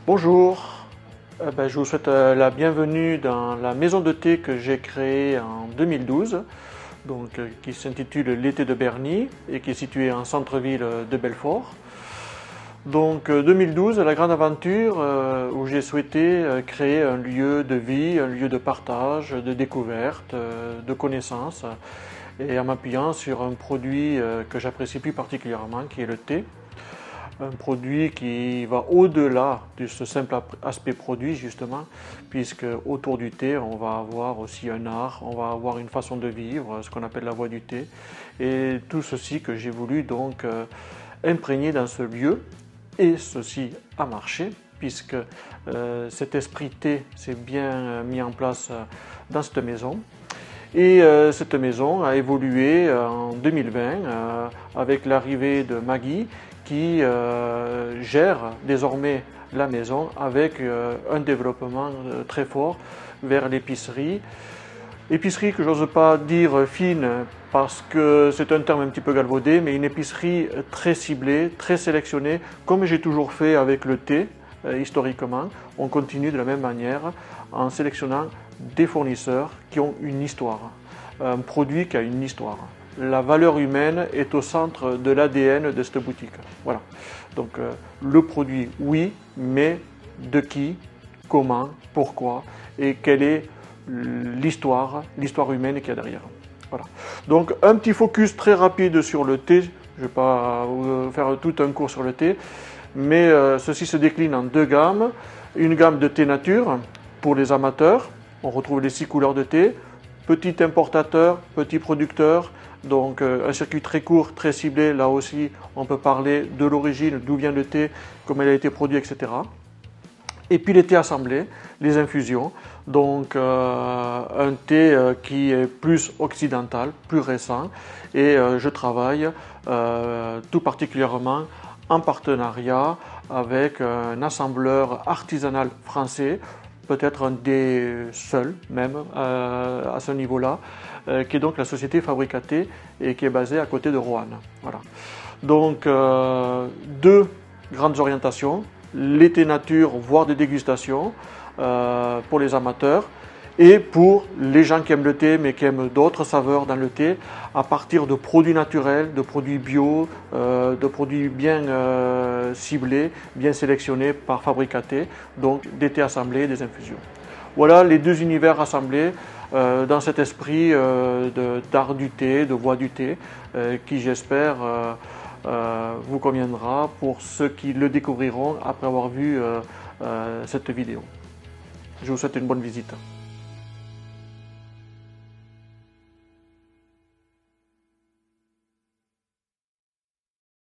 Bonjour, je vous souhaite la bienvenue dans la maison de thé que j'ai créée en 2012, qui s'intitule L'été de Berny et qui est située en centre-ville de Belfort. 2012, la grande aventure où j'ai souhaité créer un lieu de vie, un lieu de partage, de découverte, de connaissances, et en m'appuyant sur un produit que j'apprécie plus particulièrement, qui est le thé. Un produit qui va au-delà de ce simple aspect produit justement, puisque autour du thé, on va avoir aussi un art, on va avoir une façon de vivre, ce qu'on appelle la voie du thé, et tout ceci que j'ai voulu imprégner dans ce lieu, et ceci a marché, puisque cet esprit thé s'est bien mis en place dans cette maison. Et cette maison a évolué en 2020 avec l'arrivée de Maggie qui gère désormais la maison avec un développement très fort vers l'épicerie. Épicerie que j'ose pas dire fine parce que c'est un terme un petit peu galvaudé, mais une épicerie très ciblée, très sélectionnée, comme j'ai toujours fait avec le thé historiquement. On continue de la même manière en sélectionnant des fournisseurs qui ont une histoire, un produit qui a une histoire. La valeur humaine est au centre de l'ADN de cette boutique. Voilà. Le produit, oui, mais de qui, comment, pourquoi et quelle est l'histoire humaine qu'il y a derrière. Voilà. Donc un petit focus très rapide sur le thé. Je ne vais pas vous faire tout un cours sur le thé, mais ceci se décline en deux gammes. Une gamme de thé nature pour les amateurs. On retrouve les 6 couleurs de thé. Petit importateur, petit producteur, donc un circuit très court, très ciblé. Là aussi, on peut parler de l'origine, d'où vient le thé, comment il a été produit, etc. Et puis les thés assemblés, les infusions, un thé qui est plus occidental, plus récent, et je travaille tout particulièrement en partenariat avec un assembleur artisanal français, peut-être un des seuls même à ce niveau-là, qui est donc la société Fabricaté et qui est basée à côté de Roanne. Voilà. Deux grandes orientations, les thés nature, voire des dégustations pour les amateurs, et pour les gens qui aiment le thé mais qui aiment d'autres saveurs dans le thé, à partir de produits naturels, de produits bio, de produits bien ciblés, bien sélectionnés par Fabricaté, donc des thés assemblés, des infusions. Voilà les deux univers assemblés dans cet esprit d'art du thé, de voix du thé, qui j'espère vous conviendra pour ceux qui le découvriront après avoir vu cette vidéo. Je vous souhaite une bonne visite.